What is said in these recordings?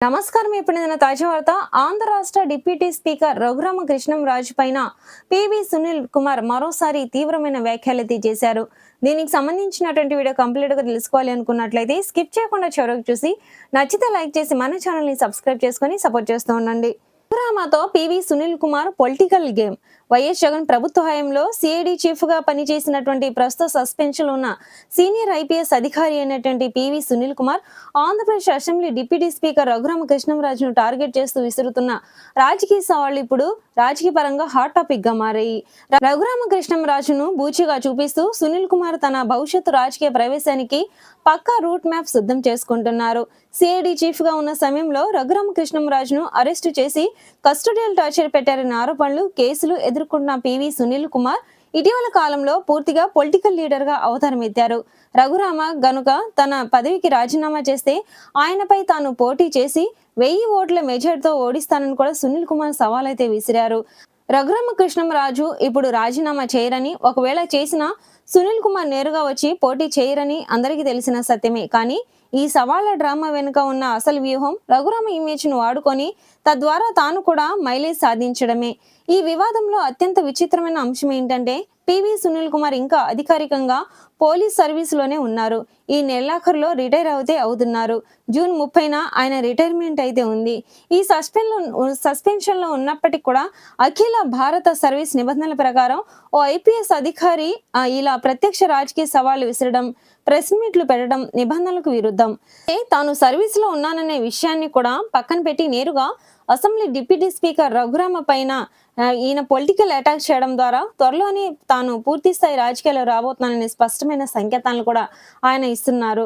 నమస్కారం. ఇప్పుడు తాజా వార్త. ఆంధ్ర రాష్ట్ర డిప్యూటీ స్పీకర్ రఘురామకృష్ణంరాజు పైన పివి సునీల్ కుమార్ మరోసారి తీవ్రమైన వ్యాఖ్యలైతే చేశారు. దీనికి సంబంధించినటువంటి వీడియో కంప్లీట్ గా తెలుసుకోవాలి అనుకున్నట్లయితే స్కిప్ చేయకుండా చివరకు చూసి నచ్చితే లైక్ చేసి మన ఛానల్ ని సబ్స్క్రైబ్ చేసుకొని సపోర్ట్ చేస్తూ ఉండండి. రఘురామతో పివి సునీల్ కుమార్ పొలిటికల్ గేమ్. వైఎస్ జగన్ ప్రభుత్వ హయాంలో సిఐడి చీఫ్ గా పనిచేసినటువంటి ప్రస్తుత సస్పెన్షన్ ఉన్న సీనియర్ ఐపీఎస్ అధికారి అయినటువంటి P V Sunil Kumar Andhra Pradesh assembly deputy speaker రఘురామకృష్ణంరాజును టార్గెట్ చేస్తూ విసురుతున్న రాజకీయ సవాళ్లు ఇప్పుడు రాజకీయ పరంగా హాట్ టాపిక్ గా మారాయి. రఘురామకృష్ణంరాజును బూచిగా చూపిస్తూ సునీల్ కుమార్ తన భవిష్యత్తు రాజకీయ ప్రవేశానికి పక్కా రూట్ మ్యాప్ సిద్ధం చేసుకుంటున్నారు. సిఐడి చీఫ్ గా ఉన్న సమయంలో రఘురామకృష్ణంరాజును అరెస్టు చేసి కస్టోడియల్ టార్చర్ పెట్టారన్న ఆరోపణలు, కేసులు ఎదుర్కొన్న పివి సునీల్ కుమార్ ఇటీవల కాలంలో పూర్తిగా పొలిటికల్ లీడర్ గా అవతారం ఎత్తారు. రఘురామ గనుక తన పదవికి రాజీనామా చేస్తే ఆయనపై తాను పోటీ చేసి 1000 ఓట్ల మెజార్టీతో ఓడిస్తానని కూడా సునీల్ కుమార్ సవాల్ అయితే విసిరారు. రఘురామకృష్ణంరాజు ఇప్పుడు రాజీనామా చేయరని, ఒకవేళ చేసినా సునీల్ కుమార్ నేరుగా వచ్చి పోటీ చేయరని అందరికీ తెలిసిన సత్యమే. కానీ ఈ సవాళ్ల డ్రామా వెనుక ఉన్న అసలు వ్యూహం రఘురామ ఇమేజ్ ను వాడుకొని తద్వారా తాను కూడా మైలేజ్ సాధించడమే. ఈ వివాదంలో అత్యంత విచిత్రమైన అంశం ఏంటంటే పివి సునీల్ కుమార్ ఇంకా అధికారికంగా పోలీస్ సర్వీసులోనే ఉన్నారు. ఈ నెలాఖరులో రిటైర్ అవుతున్నారు. జూన్ 30న ఆయన రిటైర్మెంట్ అయితే ఉంది. ఈ సస్పెన్షన్ లో ఉన్నప్పటికీ కూడా అఖిల భారత సర్వీస్ నిబంధనల ప్రకారం ఓ ఐపీఎస్ అధికారి ఇలా ప్రత్యక్ష రాజకీయ సవాళ్లు విసరడం, ప్రెస్ మీట్లు పెట్టడం నిబంధనలకు విరుద్ధం. తాను సర్వీస్ లో ఉన్నాననే విషయాన్ని కూడా పక్కన పెట్టి నేరుగా అసెంబ్లీ డిప్యూటీ స్పీకర్ రఘురామ పైన ఈయన పొలిటికల్ అటాక్ చేయడం ద్వారా త్వరలోనే తాను పూర్తి స్థాయి రాజకీయాలు రాబోతున్నాననే స్పష్టమైన సంకేతాలను కూడా ఆయన ఇస్తున్నారు.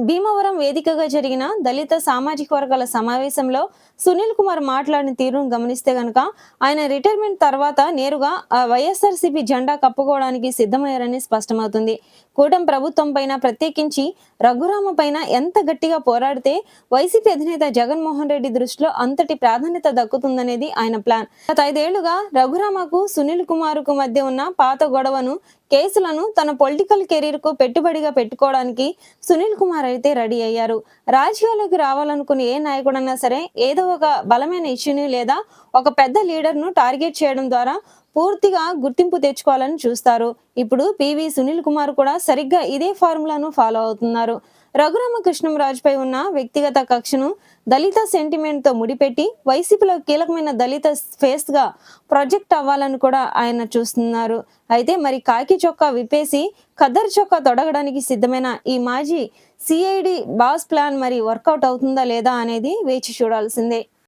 భీమవరం వేదికగా జరిగిన దళిత సామాజిక వర్గాల సమావేశంలో సునీల్ కుమార్ మాట్లాడిన తీరును గమనిస్తే గనుక ఆయన రిటైర్మెంట్ తర్వాత నేరుగా వైఎస్ఆర్సీపీ జెండా కప్పుకోవడానికి సిద్ధమయ్యారని స్పష్టమవుతుంది. కూటమి ప్రభుత్వం పైన, ప్రత్యేకించి రఘురామ పైన ఎంత గట్టిగా పోరాడితే వైసీపీ అధినేత జగన్మోహన్ రెడ్డి దృష్టిలో అంతటి ప్రాధాన్యత దక్కుతుందనేది ఆయన ప్లాన్. గత 5 ఏళ్లుగా రఘురామకు సునీల్ కుమార్ కు మధ్య ఉన్న పాత గొడవను, కేసులను తన పొలిటికల్ కెరీర్ కు పెట్టుబడిగా పెట్టుకోవడానికి సునీల్ కుమార్ అయితే రెడీ అయ్యారు. రాజకీయాల్లోకి రావాలనుకునే ఏ నాయకుడన్నా సరే ఏదో ఒక బలమైన ఇష్యూని లేదా ఒక పెద్ద లీడర్ ను టార్గెట్ చేయడం ద్వారా పూర్తిగా గుర్తింపు తెచ్చుకోవాలని చూస్తారు. ఇప్పుడు పివి సునీల్ కుమార్ కూడా సరిగ్గా ఇదే ఫార్ములాను ఫాలో అవుతున్నారు. రఘురామకృష్ణంరాజుపై ఉన్న వ్యక్తిగత కక్షను దళిత సెంటిమెంట్ తో ముడిపెట్టి వైసీపీలో కీలకమైన దళిత ఫేస్ గా ప్రొజెక్ట్ అవ్వాలని కూడా ఆయన చూస్తున్నారు. అయితే మరి కాకి చొక్కా విప్పేసి ఖద్దరు చొక్కా తొడగడానికి సిద్ధమైన ఈ మాజీ సిఐడి బాస్ ప్లాన్ మరి వర్కౌట్ అవుతుందా లేదా అనేది వేచి చూడాల్సిందే.